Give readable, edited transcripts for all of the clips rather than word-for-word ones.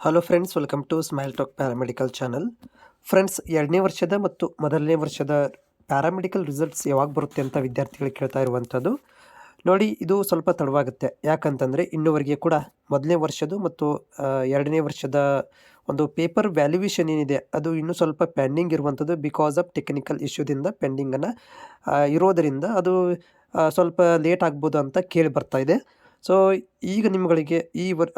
Hello friends, welcome to smile talk paramedical channel. Friends, 2ನೇ ವರ್ಷದ ಮತ್ತು ಮೊದಲನೇ ವರ್ಷದ ಪ್ಯಾರಾಮೆಡಿಕಲ್ ರಿಸಲ್ಟ್ಸ್ ಯಾವಾಗ ಬರುತ್ತೆ ಅಂತ ವಿದ್ಯಾರ್ಥಿಗಳು ಕೇಳ್ತಾ ಇರುವಂಥದ್ದು. ನೋಡಿ, ಇದು ಸ್ವಲ್ಪ ತಡವಾಗುತ್ತೆ. ಯಾಕಂತಂದರೆ ಇನ್ನೂವರೆಗೆ ಕೂಡ ಮೊದಲನೇ ವರ್ಷದ್ದು ಮತ್ತು 2ನೇ ವರ್ಷದ ಒಂದು ಪೇಪರ್ ವ್ಯಾಲ್ಯುವೇಷನ್ ಏನಿದೆ ಅದು ಇನ್ನೂ ಸ್ವಲ್ಪ ಪೆಂಡಿಂಗ್ ಇರುವಂಥದ್ದು. ಬಿಕಾಸ್ ಆಫ್ ಟೆಕ್ನಿಕಲ್ ಇಶ್ಯೂದಿಂದ ಪೆಂಡಿಂಗನ್ನು ಇರೋದರಿಂದ ಅದು ಸ್ವಲ್ಪ ಲೇಟ್ ಆಗ್ಬೋದು ಅಂತ ಕೇಳಿ ಬರ್ತಾ ಇದೆ. ಸೊ ಈಗ ನಿಮ್ಗಳಿಗೆ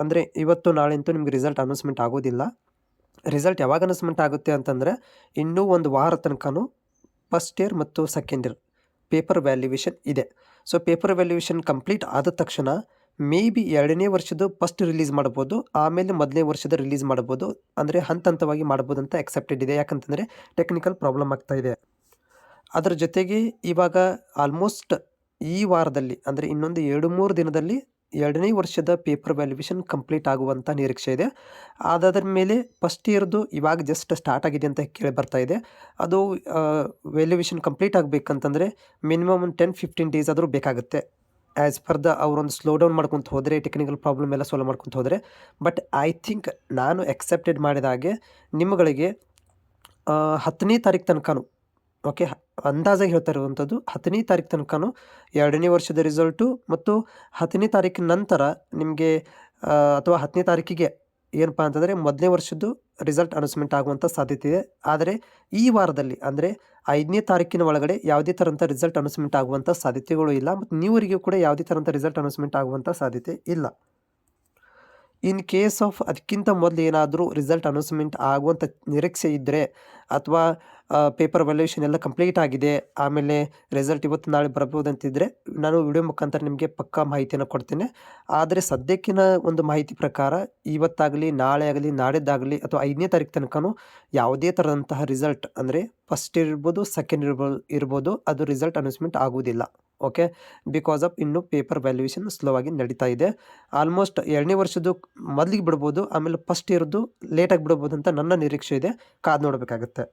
ಅಂದರೆ ಇವತ್ತು ನಾಳೆ ಅಂತೂ ನಿಮ್ಗೆ ರಿಸಲ್ಟ್ ಅನೌನ್ಸ್ಮೆಂಟ್ ಆಗೋದಿಲ್ಲ. ರಿಸಲ್ಟ್ ಯಾವಾಗ ಅನೌನ್ಸ್ಮೆಂಟ್ ಆಗುತ್ತೆ ಅಂತಂದರೆ ಇನ್ನೂ ಒಂದು ವಾರ ತನಕನೂ ಫಸ್ಟ್ ಇಯರ್ ಮತ್ತು ಸೆಕೆಂಡ್ ಇಯರ್ ಪೇಪರ್ ವ್ಯಾಲ್ಯುವೇಷನ್ ಇದೆ. ಸೊ ಪೇಪರ್ ವ್ಯಾಲ್ಯುವೇಷನ್ ಕಂಪ್ಲೀಟ್ ಆದ ತಕ್ಷಣ ಮೇ ಬಿ 2ನೇ ವರ್ಷದ್ದು ಫಸ್ಟ್ ರಿಲೀಸ್ ಮಾಡ್ಬೋದು, ಆಮೇಲೆ ಮೊದಲನೇ ವರ್ಷದ ರಿಲೀಸ್ ಮಾಡ್ಬೋದು. ಅಂದರೆ ಹಂತ ಹಂತವಾಗಿ ಮಾಡ್ಬೋದು ಅಂತ ಎಕ್ಸೆಪ್ಟೆಡ್ ಇದೆ. ಯಾಕಂತಂದರೆ ಟೆಕ್ನಿಕಲ್ ಪ್ರಾಬ್ಲಮ್ ಆಗ್ತಾ ಇದೆ. ಅದರ ಜೊತೆಗೆ ಇವಾಗ ಆಲ್ಮೋಸ್ಟ್ ಈ ವಾರದಲ್ಲಿ ಅಂದರೆ ಇನ್ನೊಂದು 2-3 ದಿನದಲ್ಲಿ 2ನೇ ವರ್ಷದ ಪೇಪರ್ ವ್ಯಾಲ್ಯುವೇಷನ್ ಕಂಪ್ಲೀಟ್ ಆಗುವಂಥ ನಿರೀಕ್ಷೆ ಇದೆ. ಅದಾದ್ರ ಮೇಲೆ ಫಸ್ಟ್ ಇಯರ್ದು ಇವಾಗ ಜಸ್ಟ್ ಸ್ಟಾರ್ಟ್ ಆಗಿದೆ ಅಂತ ಕೇಳಿ ಬರ್ತಾ ಇದೆ. ಅದು ವ್ಯಾಲ್ಯುವೇಷನ್ ಕಂಪ್ಲೀಟ್ ಆಗಬೇಕಂತಂದರೆ ಮಿನಿಮಮ್ 10-15 ಡೇಸ್ ಆದರೂ ಬೇಕಾಗುತ್ತೆ. ಆ್ಯಸ್ ಪರ್ ದ ಅವರೊಂದು ಸ್ಲೋ ಡೌನ್ ಮಾಡ್ಕೊತ ಹೋದರೆ, ಟೆಕ್ನಿಕಲ್ ಪ್ರಾಬ್ಲಮ್ ಎಲ್ಲ ಸಾಲ್ವ್ ಮಾಡ್ಕೊತ ಹೋದರೆ. ಬಟ್ ಐ ಥಿಂಕ್ ನಾನು ಎಕ್ಸೆಪ್ಟೆಡ್ ಮಾಡಿದ ಹಾಗೆ ನಿಮ್ಮಗಳಿಗೆ 10ನೇ ತಾರೀಕು ತನಕನೂ, ಓಕೆ, ಅಂದಾಜಾಗಿ ಹೇಳ್ತಾ ಇರುವಂಥದ್ದು 10ನೇ ತಾರೀಕು ತನಕನೂ 2ನೇ ವರ್ಷದ ರಿಸಲ್ಟು ಮತ್ತು 10ನೇ ತಾರೀಕಿನ ನಂತರ ನಿಮಗೆ ಅಥವಾ 10ನೇ ತಾರೀಕಿಗೆ ಏನಪ್ಪ ಅಂತಂದರೆ ಮೊದಲನೇ ವರ್ಷದ್ದು ರಿಸಲ್ಟ್ ಅನೌನ್ಸ್ಮೆಂಟ್ ಆಗುವಂಥ ಸಾಧ್ಯತೆ ಇದೆ. ಆದರೆ ಈ ವಾರದಲ್ಲಿ ಅಂದರೆ 5ನೇ ತಾರೀಕಿನ ಒಳಗಡೆ ಯಾವುದೇ ಥರಂಥ ರಿಸಲ್ಟ್ ಅನೌನ್ಸ್ಮೆಂಟ್ ಆಗುವಂಥ ಸಾಧ್ಯತೆಗಳು ಇಲ್ಲ. ಮತ್ತು ನೀವರಿಗೂ ಕೂಡ ಯಾವುದೇ ಥರಂಥ ರಿಸಲ್ಟ್ ಅನೌನ್ಸ್ಮೆಂಟ್ ಆಗುವಂಥ ಸಾಧ್ಯತೆ ಇಲ್ಲ. ಇನ್ ಕೇಸ್ ಆಫ್ ಅದಕ್ಕಿಂತ ಮೊದಲು ಏನಾದರೂ ರಿಸಲ್ಟ್ ಅನೌನ್ಸ್ಮೆಂಟ್ ಆಗುವಂಥ ನಿರೀಕ್ಷೆ ಇದ್ದರೆ, ಅಥವಾ ಪೇಪರ್ ವ್ಯಾಲ್ಯುವೇಷನ್ ಎಲ್ಲ ಕಂಪ್ಲೀಟ್ ಆಗಿದೆ, ಆಮೇಲೆ ರಿಸಲ್ಟ್ ಇವತ್ತು ನಾಳೆ ಬರ್ಬೋದು ಅಂತಿದ್ದರೆ ನಾನು ವಿಡಿಯೋ ಮುಖಾಂತರ ನಿಮಗೆ ಪಕ್ಕಾ ಮಾಹಿತಿಯನ್ನು ಕೊಡ್ತೇನೆ. ಆದರೆ ಸದ್ಯಕ್ಕಿನ ಒಂದು ಮಾಹಿತಿ ಪ್ರಕಾರ ಇವತ್ತಾಗಲಿ, ನಾಳೆ ಆಗಲಿ, ನಾಡಿದ್ದಾಗಲಿ ಅಥವಾ 5ನೇ ತಾರೀಕು ತನಕನೂ ಯಾವುದೇ ಥರದಂತಹ ರಿಸಲ್ಟ್ ಅಂದರೆ ಫಸ್ಟ್ ಇರ್ಬೋದು, ಸೆಕೆಂಡ್ ಇರ್ಬೋದು ಅದು ರಿಸಲ್ಟ್ ಅನೌನ್ಸ್ಮೆಂಟ್ ಆಗುವುದಿಲ್ಲ. ಓಕೆ, ಬಿಕಾಸ್ ಆಫ್ ಇನ್ನೂ ಪೇಪರ್ ವ್ಯಾಲ್ಯುವೇಷನ್ ಸ್ಲೋ ಆಗಿ ನಡೀತಾ ಇದೆ. ಆಲ್ಮೋಸ್ಟ್ 2ನೇ ವರ್ಷದ್ದು ಮೊದಲಿಗೆ ಬಿಡ್ಬೋದು, ಆಮೇಲೆ ಫಸ್ಟ್ ಇಯರ್ದು ಲೇಟಾಗಿ ಬಿಡ್ಬೋದು ಅಂತ ನನ್ನ ನಿರೀಕ್ಷೆ ಇದೆ. ಕಾದು ನೋಡಬೇಕಾಗತ್ತೆ.